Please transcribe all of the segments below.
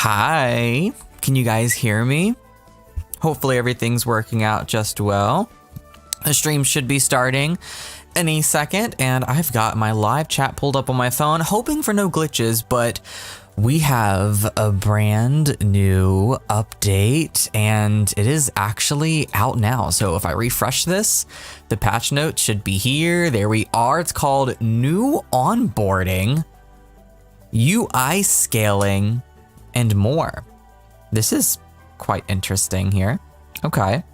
Hi, can you guys hear me? Hopefully everything's working out just well. The stream should be starting any second, and I've got my live chat pulled up on my phone, hoping for no glitches, but we have a brand new update, and it is actually out now. So if I refresh this, the patch notes should be here. There we are. It's called New Onboarding, UI Scaling, and more. This is quite interesting here. Okay,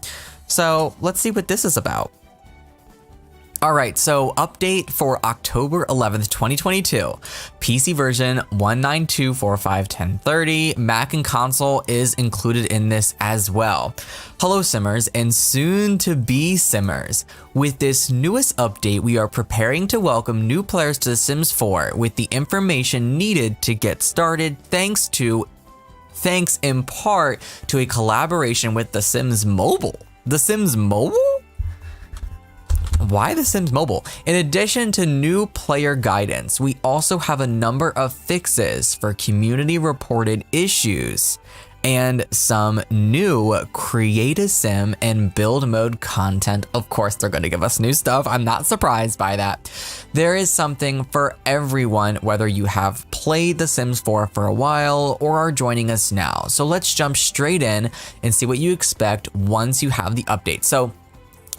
so let's see what this is about. All right, so update for October 11th, 2022. PC version 192451030. Mac and console is included in this as well. Hello Simmers and soon to be Simmers. With this newest update, we are preparing to welcome new players to The Sims 4 with the information needed to get started thanks in part to a collaboration with The Sims Mobile. The Sims Mobile? Why The Sims Mobile? In addition to new player guidance, we also have a number of fixes for community reported issues and some new create a sim and build mode content. Of course, they're going to give us new stuff. I'm not surprised by that. There is something for everyone, whether you have played The Sims 4 for a while or are joining us now. So let's jump straight in and see what you expect once you have the update. So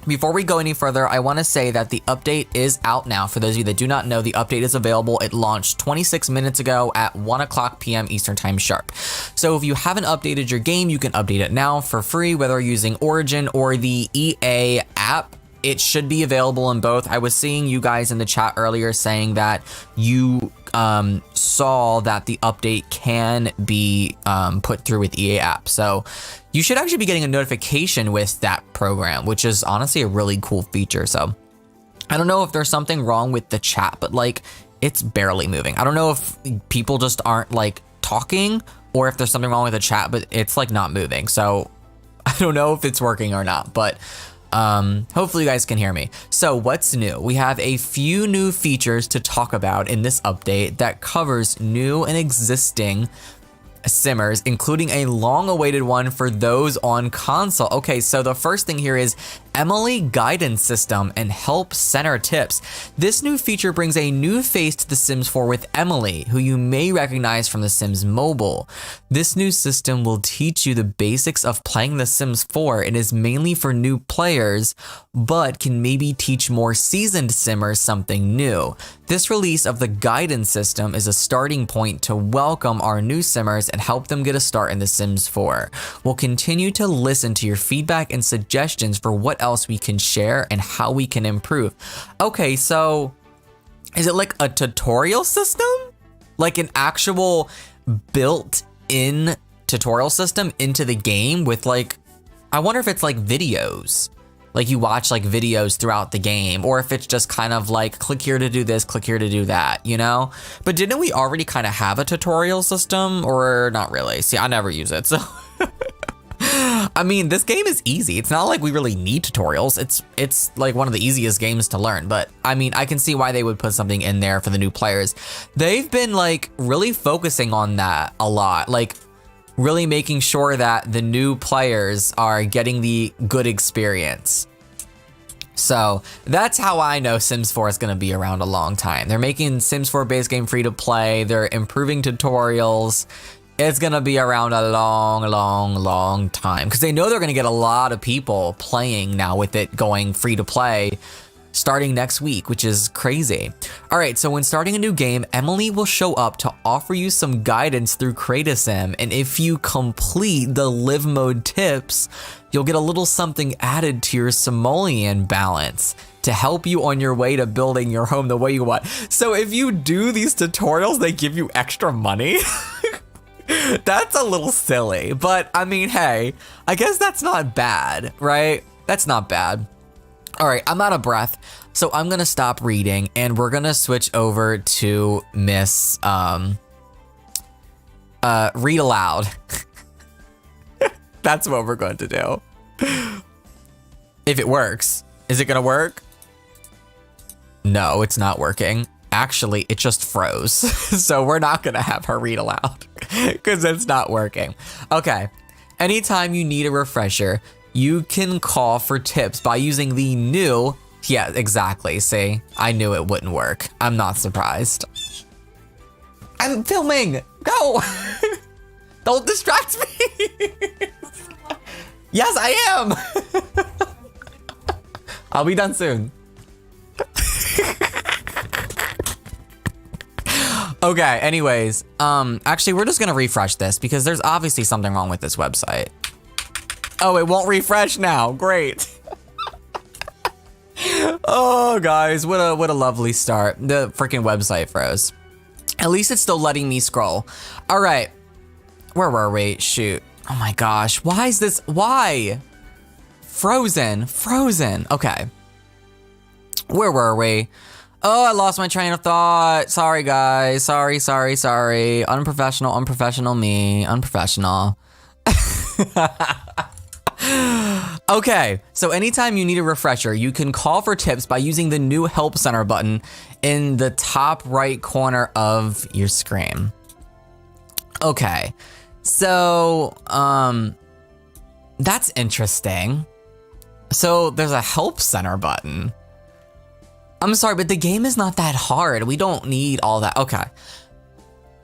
before we go any further, I want to say that the update is out now. For those of you that do not know, the update is available. It launched 26 minutes ago at 1 o'clock p.m. Eastern Time sharp. So if you haven't updated your game, you can update it now for free, whether you're using Origin or the EA app. It should be available in both. I was seeing you guys in the chat earlier saying that you saw that the update can be put through with EA app. So you should actually be getting a notification with that program, which is honestly a really cool feature. So I don't know if there's something wrong with the chat, but like it's barely moving. I don't know if people just aren't like talking or if there's something wrong with the chat, but it's like not moving. So I don't know if it's working or not, but hopefully you guys can hear me. So what's new? We have a few new features to talk about in this update that covers new and existing Simmers, including a long-awaited one for those on console. Okay, so the first thing here is Emily Guidance System and Help Center Tips. This new feature brings a new face to The Sims 4 with Emily, who you may recognize from The Sims Mobile. This new system will teach you the basics of playing The Sims 4 and is mainly for new players, but can maybe teach more seasoned Simmers something new. This release of the guidance system is a starting point to welcome our new Simmers and help them get a start in The Sims 4. We'll continue to listen to your feedback and suggestions for what else we can share and how we can improve. Okay, so is it like a tutorial system? Like an actual built-in tutorial system into the game with like, I wonder if it's like videos. Like you watch like videos throughout the game, or if it's just kind of like click here to do this, click here to do that, you know? But didn't we already kind of have a tutorial system, or not really? See, I never use it, so. I mean, this game is easy. It's not like we really need tutorials. It's like one of the easiest games to learn, but I mean, I can see why they would put something in there for the new players. They've been like really focusing on that a lot, like really making sure that the new players are getting the good experience. So that's how I know Sims 4 is going to be around a long time. They're making Sims 4 base game free to play. They're improving tutorials. It's going to be around a long time because they know they're going to get a lot of people playing now with it going free to play starting next week, which is crazy. All right, so when starting a new game, Emily will show up to offer you some guidance through Create a Sim, and if you complete the live mode tips, you'll get a little something added to your simoleon balance to help you on your way to building your home the way you want. So if you do these tutorials, they give you extra money? That's a little silly, but I mean, hey, I guess that's not bad, right? That's not bad. All right, I'm out of breath, so I'm gonna stop reading and we're gonna switch over to Miss Read Aloud. That's what we're going to do. If it works. Is it gonna work? No, it's not working. Actually, it just froze. So we're not gonna have her read aloud. Because it's not working. Okay. Anytime you need a refresher, you can call for tips by using the new... Yeah, exactly. See, I knew it wouldn't work. I'm not surprised. I'm filming. Go. Don't distract me. Yes, I am. I'll be done soon. Okay, anyways, actually, we're just gonna refresh this because there's obviously something wrong with this website. Oh, it won't refresh now. Great. Oh, guys, what a lovely start. The freaking website froze. At least it's still letting me scroll. All right, where were we? Shoot. Oh my gosh, why is this? Why? Frozen. Okay. Where were we? Oh, I lost my train of thought. Sorry, guys. Sorry. Unprofessional me. Unprofessional. Okay, so anytime you need a refresher, you can call for tips by using the new Help Center button in the top right corner of your screen. Okay, so, that's interesting. So there's a Help Center button. I'm sorry, but the game is not that hard. We don't need all that. Okay.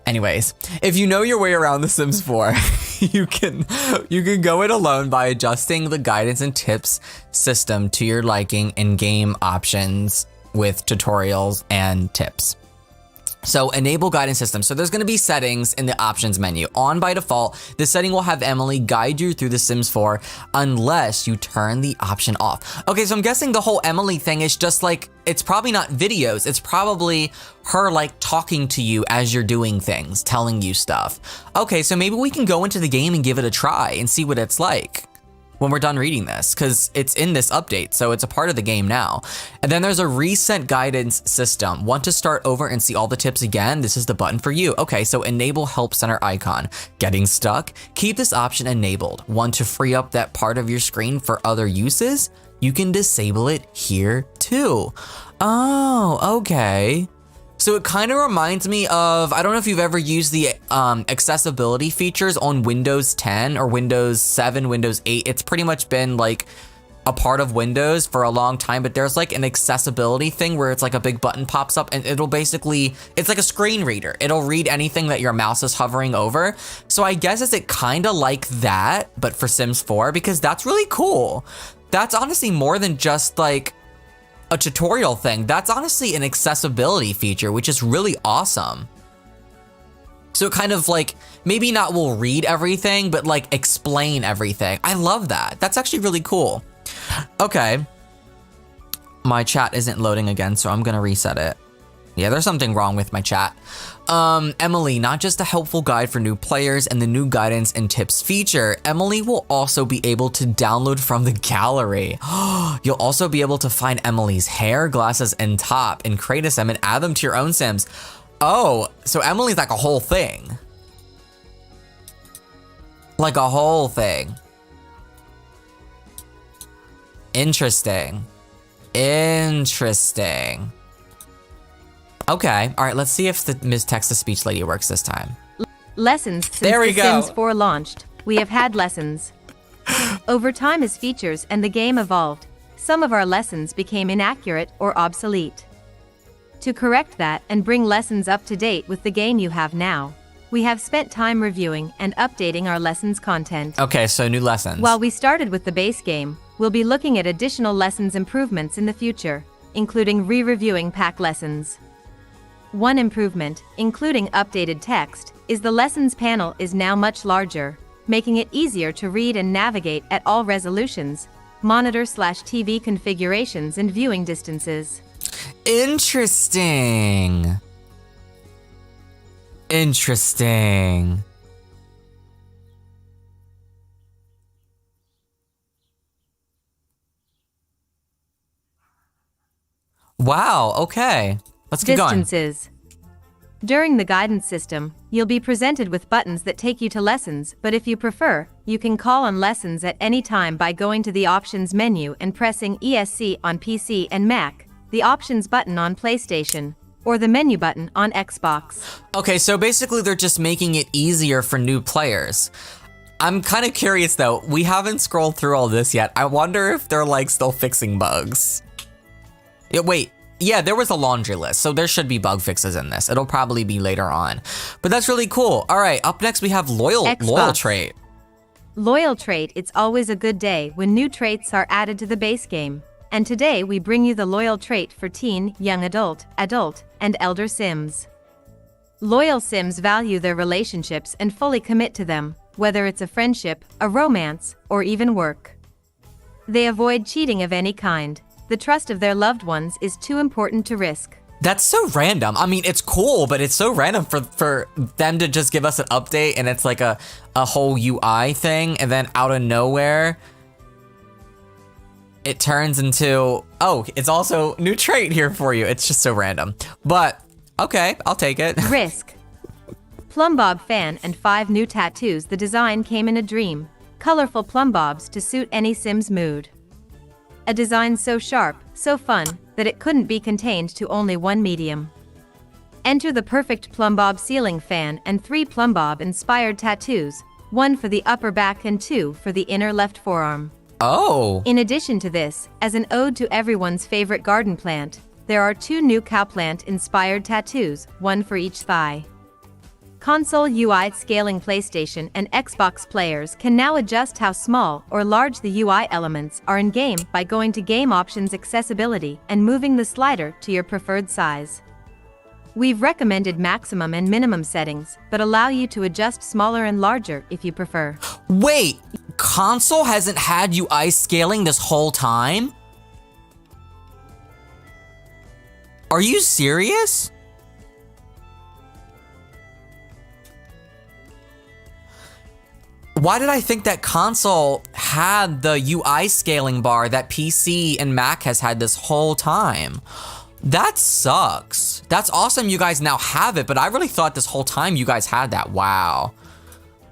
Anyways, if you know your way around The Sims 4, you can go it alone by adjusting the guidance and tips system to your liking in game options with tutorials and tips. So enable guidance system. So there's gonna be settings in the options menu. On by default, this setting will have Emily guide you through The Sims 4 unless you turn the option off. Okay, so I'm guessing the whole Emily thing is just like, it's probably not videos. It's probably her like talking to you as you're doing things, telling you stuff. Okay, so maybe we can go into the game and give it a try and see what it's like when we're done reading this, because it's in this update, so it's a part of the game now. And then there's a reset guidance system. Want to start over and see all the tips again? This is the button for you. Okay, so enable Help Center icon. Getting stuck? Keep this option enabled. Want to free up that part of your screen for other uses? You can disable it here too. Oh, okay. So it kind of reminds me of, I don't know if you've ever used the accessibility features on Windows 10 or Windows 7, Windows 8. It's pretty much been like a part of Windows for a long time, but there's like an accessibility thing where it's like a big button pops up and it'll basically, it's like a screen reader. It'll read anything that your mouse is hovering over. So I guess it's kind of like that, but for Sims 4, because that's really cool. That's honestly more than just like a tutorial thing. That's honestly an accessibility feature, which is really awesome. So it kind of like, maybe not will read everything, but like explain everything. I love that. That's actually really cool. Okay. My chat isn't loading again, so I'm gonna reset it. Yeah, there's something wrong with my chat. Emily, not just a helpful guide for new players and the new guidance and tips feature, Emily will also be able to download from the gallery. You'll also be able to find Emily's hair, glasses, and top and create a sim and add them to your own Sims. Oh, so Emily's like a whole thing. Like a whole thing. Interesting. Interesting. Okay, all right, let's see if the Ms. Text-to-Speech lady works this time. Lessons since The Sims 4 launched. We have had lessons. Over time as features and the game evolved, some of our lessons became inaccurate or obsolete. To correct that and bring lessons up to date with the game you have now, we have spent time reviewing and updating our lessons content. Okay, so new lessons. While we started with the base game, we'll be looking at additional lessons improvements in the future, including re-reviewing pack lessons. One improvement, including updated text, is the lessons panel is now much larger, making it easier to read and navigate at all resolutions, monitor/TV configurations and viewing distances. Interesting. Interesting. Wow, okay. Let's keep going. Distances. During the guidance system, you'll be presented with buttons that take you to lessons, but if you prefer, you can call on lessons at any time by going to the options menu and pressing ESC on PC and Mac, the options button on PlayStation, or the menu button on Xbox. Okay, so basically they're just making it easier for new players. I'm kind of curious though, we haven't scrolled through all this yet. I wonder if they're like still fixing bugs. Yeah, wait, yeah, there was a laundry list, so there should be bug fixes in this. It'll probably be later on, but that's really cool. All right, up next we have loyal trait. Loyal trait, it's always a good day when new traits are added to the base game. And today we bring you the loyal trait for teen, young adult, and elder Sims. Loyal Sims value their relationships and fully commit to them, whether it's a friendship, a romance, or even work. They avoid cheating of any kind. The trust of their loved ones is too important to risk. That's so random. I mean, it's cool, but it's so random for them to just give us an update and it's like a whole UI thing, and then out of nowhere, it turns into, oh, it's also new trait here for you. It's just so random. But, okay, I'll take it. Risk. Plumbob fan and 5 new tattoos. The design came in a dream. Colorful plumbobs to suit any Sim's mood. A design so sharp, so fun, that it couldn't be contained to only one medium. Enter the perfect plumbob ceiling fan and 3 plumbob-inspired tattoos, 1 for the upper back and 2 for the inner left forearm. Oh. In addition to this, as an ode to everyone's favorite garden plant, there are 2 new cowplant-inspired tattoos, 1 for each thigh. Console UI scaling. PlayStation and Xbox players can now adjust how small or large the UI elements are in-game by going to Game Options Accessibility and moving the slider to your preferred size. We've recommended maximum and minimum settings, but allow you to adjust smaller and larger if you prefer. Wait, console hasn't had UI scaling this whole time? Are you serious? Why did I think that console had the UI scaling bar that PC and Mac has had this whole time? That sucks. That's awesome you guys now have it, but I really thought this whole time you guys had that. Wow.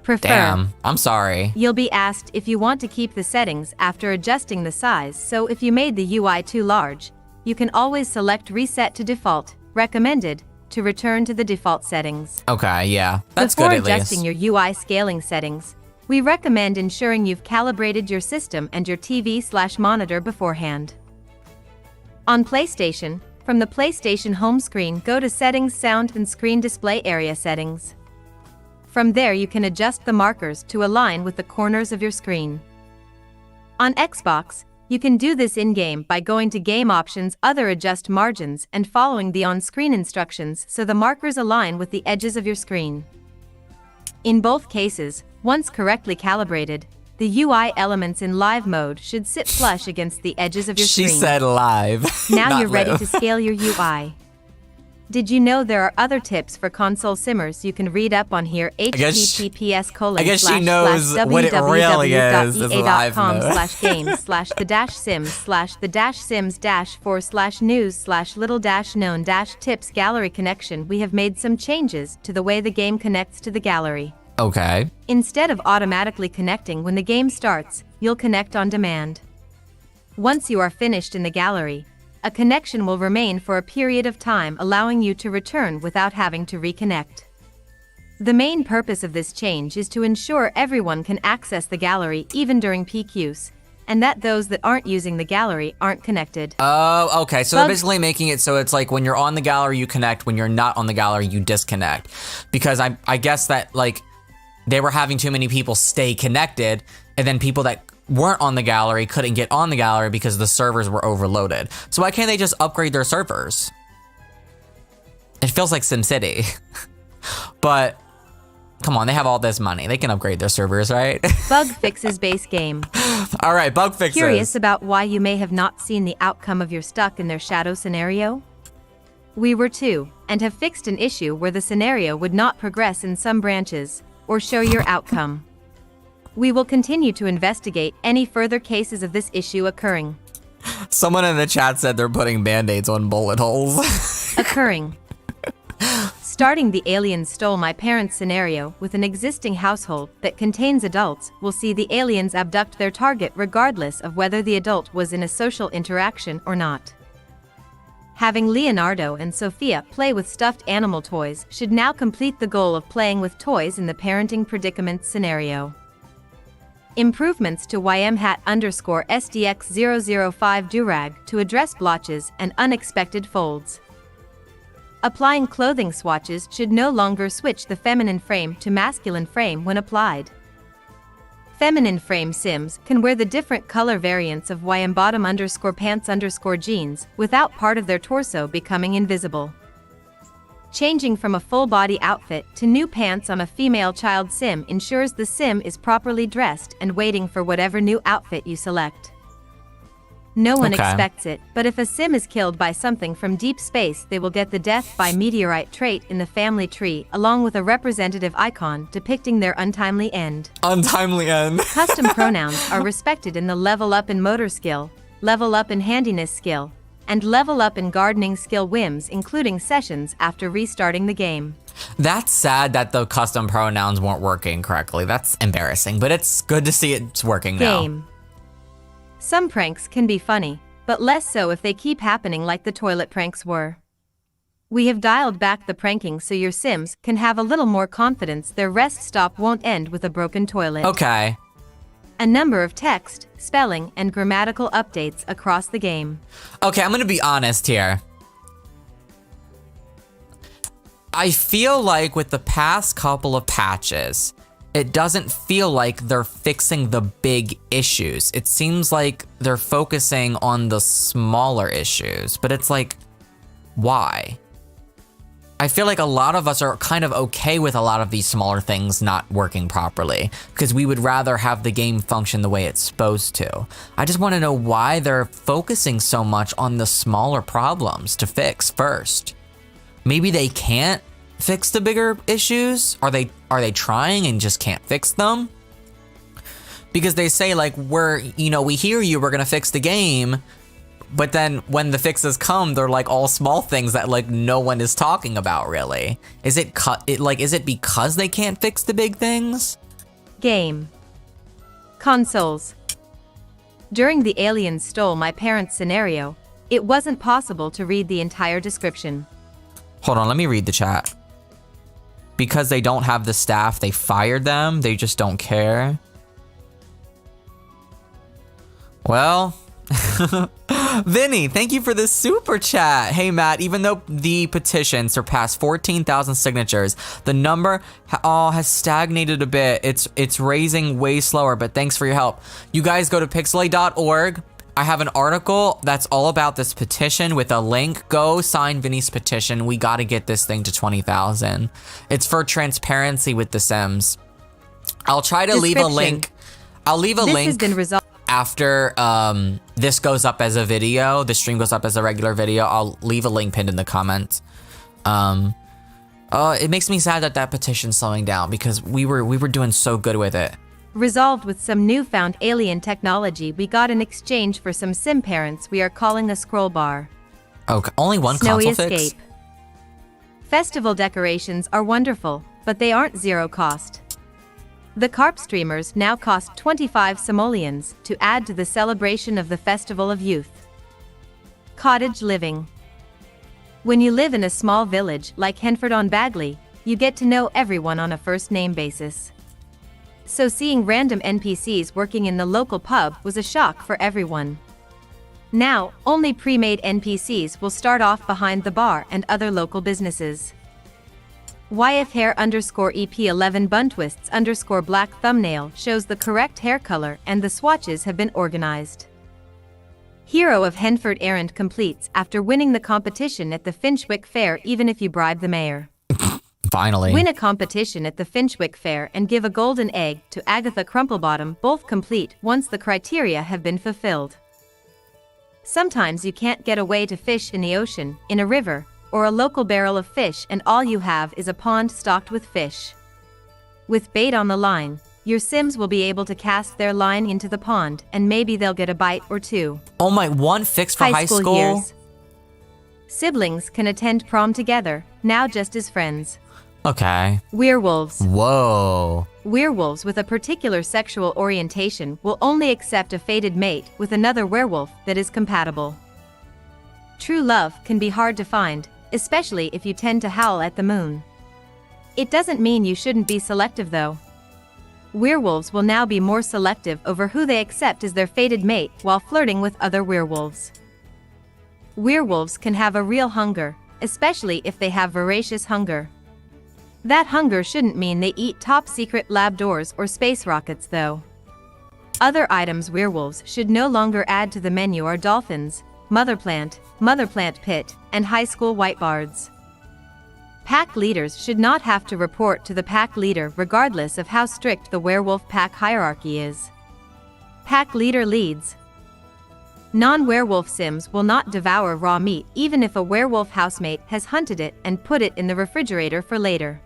Prefer. Damn, I'm sorry. You'll be asked if you want to keep the settings after adjusting the size, so if you made the UI too large, you can always select Reset to Default, Recommended, to return to the default settings. Okay, yeah, that's Before good at least. adjusting your UI scaling settings, we recommend ensuring you've calibrated your system and your TV/monitor beforehand. On PlayStation, from the PlayStation home screen, go to Settings, Sound and Screen Display Area Settings. From there you can adjust the markers to align with the corners of your screen. On Xbox, you can do this in-game by going to Game Options, Other, Adjust Margins, and following the on-screen instructions so the markers align with the edges of your screen. In both cases, once correctly calibrated, the UI elements in live mode should sit flush against the edges of your screen. She said live. Now you're ready to scale your UI. Did you know there are other tips for console simmers you can read up on here? I guess she knows what it really is live mode. /games/the-sims/the-sims/4/news/little-known-tips gallery connection. We have made some changes to the way the game connects to the gallery. Okay. Instead of automatically connecting when the game starts, you'll connect on demand. Once you are finished in the gallery, a connection will remain for a period of time, allowing you to return without having to reconnect. The main purpose of this change is to ensure everyone can access the gallery even during peak use, and that those that aren't using the gallery aren't connected. Oh, okay. So they're basically making it so it's like when you're on the gallery, you connect. When you're not on the gallery, you disconnect. Because I guess that like they were having too many people stay connected, and then people that weren't on the gallery couldn't get on the gallery because the servers were overloaded. So why can't they just upgrade their servers? It feels like SimCity. But come on, they have all this money. They can upgrade their servers, right? Bug fixes base game. All right, bug fixes. Curious about why you may have not seen the outcome of your stuck in their shadow scenario? We were too, and have fixed an issue where the scenario would not progress in some branches, or show your outcome. We will continue to investigate any further cases of this issue occurring. Someone in the chat said they're putting band-aids on bullet holes. Occurring. Starting the aliens stole my parents' scenario with an existing household that contains adults will see the aliens abduct their target regardless of whether the adult was in a social interaction or not. Having Leonardo and Sophia play with stuffed animal toys should now complete the goal of playing with toys in the parenting predicament scenario. Improvements to YM_SDX005 Durag to address blotches and unexpected folds. Applying clothing swatches should no longer switch the feminine frame to masculine frame when applied. Feminine frame Sims can wear the different color variants of YM_pants_jeans without part of their torso becoming invisible. Changing from a full-body outfit to new pants on a female child Sim ensures the Sim is properly dressed and waiting for whatever new outfit you select. No one expects it, but if a Sim is killed by something from deep space, they will get the death by meteorite trait in the family tree along with a representative icon depicting their untimely end. Untimely end. Custom pronouns are respected in the level up in motor skill, level up in handiness skill, and level up in gardening skill whims, including sessions after restarting the game. That's sad that the custom pronouns weren't working correctly. That's embarrassing, but it's good to see it's working now. Game. Some pranks can be funny, but less so if they keep happening like the toilet pranks were. We have dialed back the pranking so your Sims can have a little more confidence their rest stop won't end with a broken toilet. Okay. A number of text, spelling, and grammatical updates across the game. Okay, I'm gonna be honest here. I feel like with the past couple of patches, it doesn't feel like they're fixing the big issues. It seems like they're focusing on the smaller issues, but it's like, why? I feel like a lot of us are kind of okay with a lot of these smaller things not working properly because we would rather have the game function the way it's supposed to. I just want to know why they're focusing so much on the smaller problems to fix first. Maybe they can't fix the bigger issues? Are they trying and just can't fix them? Because they say like, we hear you, we're gonna fix the game, but then when the fixes come, they're like all small things that like no one is talking about really. Is it because they can't fix the big things? Game. Consoles. During the aliens stole my parents' scenario, it wasn't possible to read the entire description. Hold on, let me read the chat. Because they don't have the staff, they fired them. They just don't care. Well, Vinny, thank you for the super chat. Hey, Matt, even though the petition surpassed 14,000 signatures, the number has stagnated a bit. It's raising way slower, but thanks for your help. You guys go to pixelade.org. I have an article that's all about this petition with a link. Go sign Vinny's petition. We got to get this thing to 20,000. It's for transparency with The Sims. I'll try to leave a link. I'll leave a link has been resolved after this goes up as a video. The stream goes up as a regular video. I'll leave a link pinned in the comments. It makes me sad that petition's slowing down because we were doing so good with it. Resolved with some newfound alien technology we got in exchange for some Sim parents we are calling a scroll bar. Okay, only one Snowy console escape. fix? Festival decorations are wonderful, but they aren't zero cost. The carp streamers now cost 25 simoleons to add to the celebration of the Festival of Youth. Cottage living. When you live in a small village like Henford-on-Bagley, you get to know everyone on a first-name basis. So seeing random NPCs working in the local pub was a shock for everyone. Now, only pre-made NPCs will start off behind the bar and other local businesses. YFHair_EP11 Buntwists_black thumbnail shows the correct hair color and the swatches have been organized. Hero of Henford errand completes after winning the competition at the Finchwick Fair even if you bribe the mayor. Finally. Win a competition at the Finchwick Fair and give a golden egg to Agatha Crumplebottom, both complete once the criteria have been fulfilled. Sometimes you can't get away to fish in the ocean, in a river, or a local barrel of fish and all you have is a pond stocked with fish. With bait on the line, your Sims will be able to cast their line into the pond and maybe they'll get a bite or two. Oh my, one fix for high school? Years. Siblings can attend prom together, now just as friends. Okay. Werewolves. Whoa. Werewolves with a particular sexual orientation will only accept a fated mate with another werewolf that is compatible. True love can be hard to find, especially if you tend to howl at the moon. It doesn't mean you shouldn't be selective though. Werewolves will now be more selective over who they accept as their fated mate while flirting with other werewolves. Werewolves can have a real hunger, especially if they have voracious hunger. That hunger shouldn't mean they eat top-secret lab doors or space rockets though. Other items werewolves should no longer add to the menu are dolphins, mother plant pit, and high school whitebards. Pack leaders should not have to report to the pack leader regardless of how strict the werewolf pack hierarchy is. Pack leader leads. Non-werewolf sims will not devour raw meat even if a werewolf housemate has hunted it and put it in the refrigerator for later.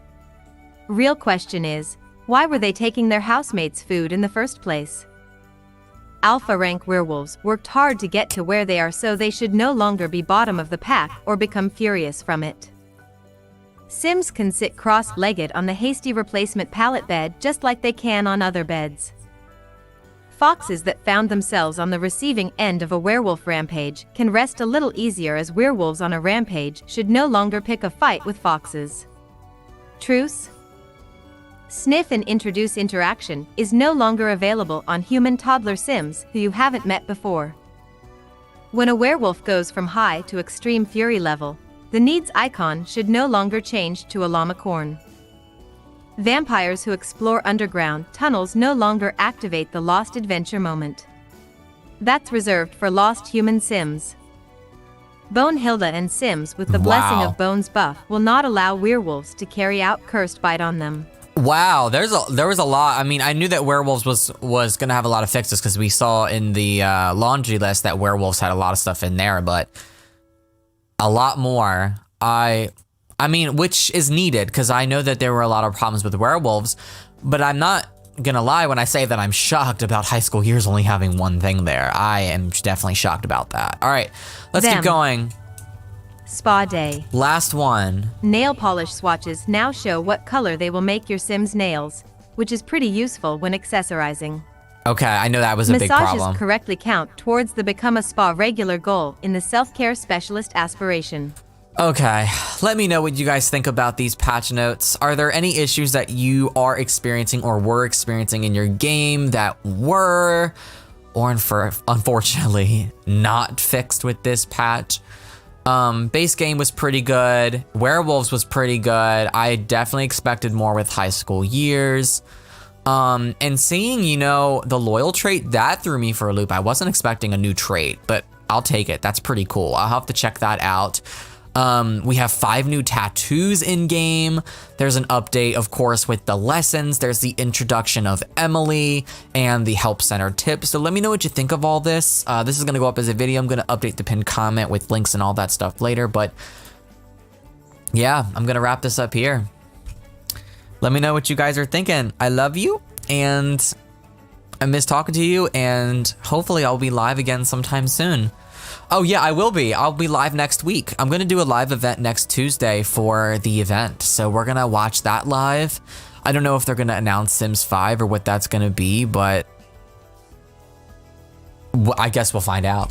Real question is, why were they taking their housemates' food in the first place? Alpha rank werewolves worked hard to get to where they are, so they should no longer be bottom of the pack or become furious from it. Sims can sit cross-legged on the hasty replacement pallet bed just like they can on other beds. Foxes that found themselves on the receiving end of a werewolf rampage can rest a little easier, as werewolves on a rampage should no longer pick a fight with foxes. Truce? Sniff and introduce interaction is no longer available on human toddler sims who you haven't met before. When a werewolf goes from high to extreme fury level, the needs icon should no longer change to a llama corn. Vampires who explore underground tunnels no longer activate the Lost Adventure moment. That's reserved for lost human sims. Bonehilda and sims with the blessing of Bones buff will not allow werewolves to carry out Cursed Bite on them. Wow, there was a lot. I mean, I knew that werewolves was gonna have a lot of fixes because we saw in the laundry list that werewolves had a lot of stuff in there, but a lot more. I mean, which is needed because I know that there were a lot of problems with werewolves, but I'm not gonna lie when I say that I'm shocked about High School Years only having one thing there. I am definitely shocked about that. All right, let's keep going. Spa day. Last one. Nail polish swatches now show what color they will make your sim's nails, which is pretty useful when accessorizing. Okay, I know that was a big problem. Massages correctly count towards the Become a Spa regular goal in the self-care specialist aspiration. Okay, let me know what you guys think about these patch notes. Are there any issues that you are experiencing or were experiencing in your game that were, or unfortunately, not fixed with this patch? Base game was pretty good. Werewolves was pretty good. I definitely expected more with High School Years. And seeing, you know, the loyal trait, that threw me for a loop. I wasn't expecting a new trait, but I'll take it. That's pretty cool. I'll have to check that out. We have 5 new tattoos in game. There's an update, of course, with the lessons. There's the introduction of Emily and the help center tips. So let me know what you think of all this. This is gonna go up as a video. I'm gonna update the pinned comment with links and all that stuff later, but yeah, I'm gonna wrap this up here. Let me know what you guys are thinking. I love you and I miss talking to you, and hopefully I'll be live again sometime soon. Oh yeah, I will be. I'll be live next week. I'm gonna do a live event next Tuesday for the event. So we're gonna watch that live. I don't know if they're gonna announce Sims 5 or what that's gonna be, but I guess we'll find out.